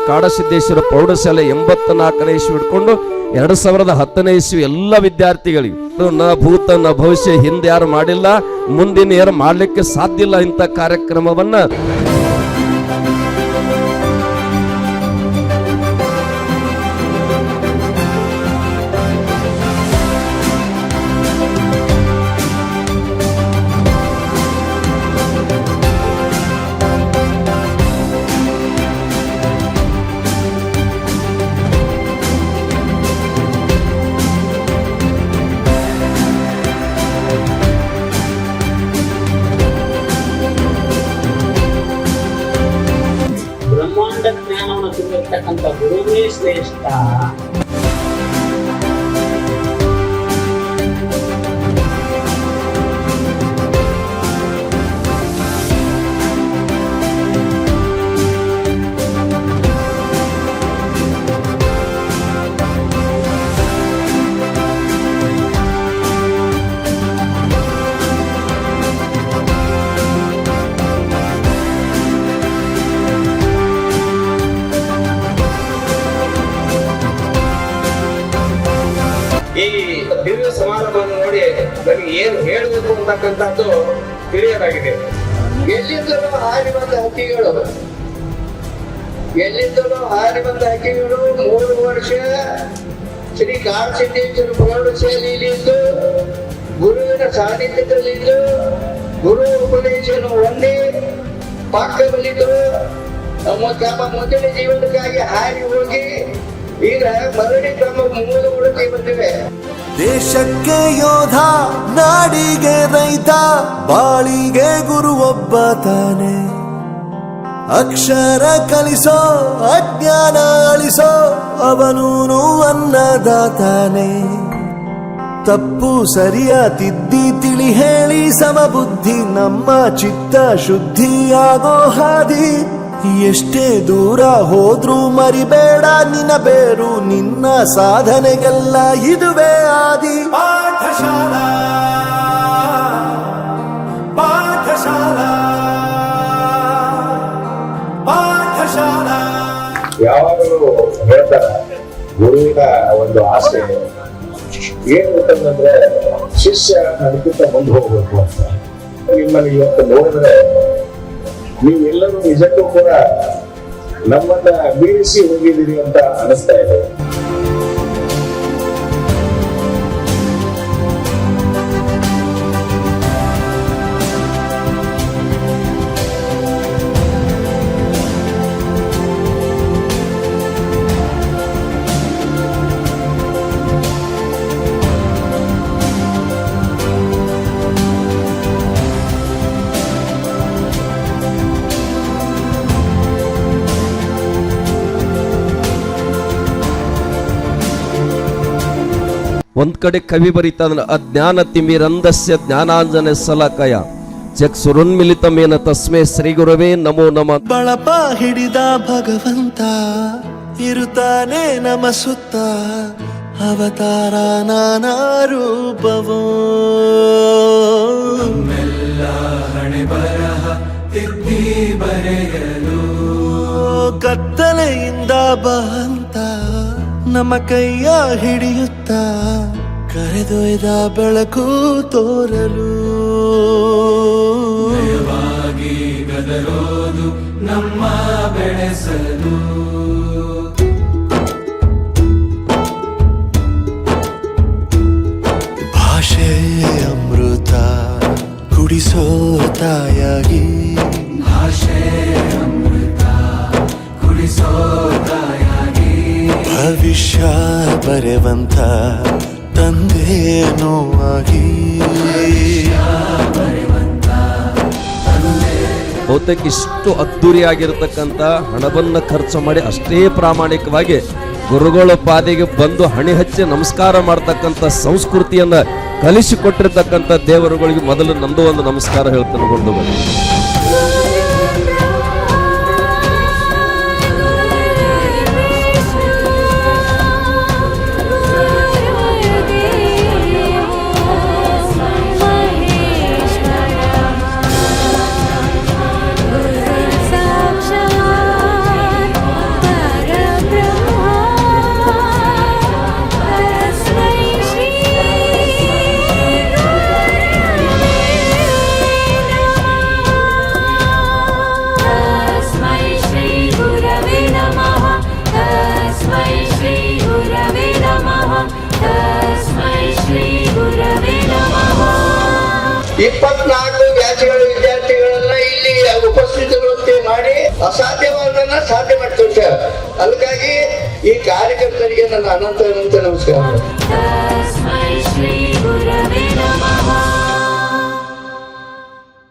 ಕಾಡಸಿದ್ದೇಶ್ವರ ಪ್ರೌಢಶಾಲೆ 84ನೇ ಇಸ್ವಿ ಹಿಡ್ಕೊಂಡು 2010ನೇ ಇಸ್ವಿ ಎಲ್ಲ ವಿದ್ಯಾರ್ಥಿಗಳಿಗೆ ನ ಭೂತ ನ ಭವಿಷ್ಯ ಹಿಂದೆ ಯಾರು ಮಾಡಿಲ್ಲ, ಮುಂದಿನ ಯಾರು ಮಾಡಲಿಕ್ಕೆ ಸಾಧ್ಯ ಇಲ್ಲ ಇಂಥ ಕಾರ್ಯಕ್ರಮವನ್ನ ಜ್ಞಾನವನ್ನು ತುಂಬಿರ್ತಕ್ಕಂಥ ಗುರುವೇ ಶ್ರೇಷ್ಠ. ಈ ದಿವ್ಯ ಸಮಾರಂಭವನ್ನು ನೋಡಿ ನನಗೆ ಏನು ಹೇಳಬೇಕು ಅಂತಕ್ಕಂಥದ್ದು ತಿಳಿಯಲಾಗಿದೆ. ಎಲ್ಲಿಂದಲೂ ಹಾರಿ ಬಂದ ಹಕ್ಕಿಗಳು 3 ವರ್ಷ ಶ್ರೀ ಕಾಡಸಿದ್ದೇಶ್ವರ ಪ್ರೌಢಶಾಲೆಯಲ್ಲಿದ್ದು ಗುರುವಿನ ಸಾನ್ನಿಧ್ಯದಲ್ಲಿದ್ದು ಗುರು ಉಪದೇಶವನ್ನು ಹೊಂದಿ ಪಾಠದಲ್ಲಿದ್ದು ತಮ್ಮ ಮುಂದಿನ ಜೀವನಕ್ಕಾಗಿ ಹಾರಿ ಹೋಗಿ ಈಗ ಮರಳಿ ತಮ್ಮ ಮೂಲ ಹುಡುಕಿ ಬಂದಿವೆ. ದೇಶಕ್ಕೆ ಯೋಧ, ನಾಡಿಗೆ ರೈತ, ಬಾಳಿಗೆ ಗುರು ಒಬ್ಬ ತಾನೆ. ಅಕ್ಷರ ಕಲಿಸೋ, ಅಜ್ಞಾನ ಅಳಿಸೋ, ಅವನೂನು ಅನ್ನದಾತಾನೆ. ತಪ್ಪು ಸರಿಯ ತಿದ್ದಿ ತಿಳಿ ಹೇಳಿ ಸಮಬುದ್ಧಿ ನಮ್ಮ ಚಿತ್ತ ಶುದ್ಧಿಯಾಗೋ ಹಾದಿ. ಎಷ್ಟೇ ದೂರ ಹೋದ್ರೂ ಮರಿಬೇಡ ನಿನ್ನ ಬೇರು, ನಿನ್ನ ಸಾಧನೆಗೆಲ್ಲ ಇದುವೇ ಆದಿ. ಪಾಠಶಾಲಾ ಪಾಠಶಾಲಾ ಪಾಠಶಾಲಾ. ಯಾವಾಗಲೂ ಹೇಳ್ತಾರೆ ಗುರುವಿನ ಒಂದು ಆಸೆ ಏನು ಅಂತಂದ್ರೆ ಶಿಷ್ಯ ಅದಕ್ಕಿಂತ ಮುಂದೆ ಹೋಗ್ಬೇಕು ಅಂತ. ನಿಮ್ಮನ್ನು ಇವತ್ತು ನೋಡಿದ್ರೆ ನೀವೆಲ್ಲರೂ ನಿಜಕ್ಕೂ ಕೂಡ ನಮ್ಮನ್ನ ಮೀರಿಸಿ ಹೋಗಿದ್ದೀರಿ ಅಂತ ಅನಿಸ್ತಾ ಇದೆ. ಒಂದ್ ಕಡೆ ಕವಿ ಬರೀತಾನ, ಅಜ್ಞಾನ ತಿಮಿರಂದಸ್ಯ ಜ್ಞಾನಾಂಜನ ಸಲಕಯ ಚಕ್ಷುರುನ್ಮಿಲಿತಮೇನ ತಸ್ಮೇ ಶ್ರೀ ಗುರುವೇ ನಮೋ ನಮಃ. ಬಳಪ ಹಿಡಿದ ಭಗವಂತ ಇರುತ್ತಾನೆ ನಮ ಸುತ್ತ, ಅವತಾರ ನಾನಾ ರೂಪವೋ. ಹಣೆ ಬರಹ ತಿದ್ದಿ ಬರೆಯಲು ಕತ್ತಲೆಯಿಂದ ಬಂತ ನಮ್ಮ ಕೈಯ ಹಿಡಿಯುತ್ತ, ಕರೆದೊಯ್ದ ಬೆಳಕು ತೋರಲು. ಗದರೋದು ನಮ್ಮ ಬೆಳೆಸಲು. ಭಾಷೆ ಅಮೃತ ಕುಡಿಸೋ ತಾಯಾಗಿ, ಭಾಷೆ ಅಮೃತ ಕುಡಿಸೋ ತಾಯಾಗಿ. ಭವಿಷ್ಯ ಬರೆವಂತ ತಂದೇನೋ ಆಗಿ. ಬಹುತೇಕ ಇಷ್ಟು ಅದ್ದೂರಿಯಾಗಿರ್ತಕ್ಕಂಥ ಹಣವನ್ನು ಖರ್ಚು ಮಾಡಿ ಅಷ್ಟೇ ಪ್ರಾಮಾಣಿಕವಾಗಿ ಗುರುಗಳ ಪಾದಿಗೆ ಬಂದು ಹಣಿ ಹಚ್ಚಿ ನಮಸ್ಕಾರ ಮಾಡ್ತಕ್ಕಂಥ ಸಂಸ್ಕೃತಿಯನ್ನ ಕಲಿಸಿಕೊಟ್ಟಿರ್ತಕ್ಕಂಥ ದೇವರುಗಳಿಗೆ ಮೊದಲು ನಂದು ಒಂದು ನಮಸ್ಕಾರ ಹೇಳ್ತಾನೆ ಗೊಂಡು ಬನ್ನಿ. 24 ಬ್ಯಾಚ್ಗಳ ವಿದ್ಯಾರ್ಥಿಗಳನ್ನ ಇಲ್ಲಿ ಉಪಸ್ಥಿತರುವಂತೆ ಮಾಡಿ ಅಸಾಧ್ಯವಾದನ್ನ ಸಾಧ್ಯ ಮಾಡಿ ತೋರಿಸ್ಯಾರ. ಅದಕ್ಕಾಗಿ ಈ ಕಾರ್ಯಕರ್ತರಿಗೆ ನನ್ನ ಅನಂತ ನಮಸ್ಕಾರ.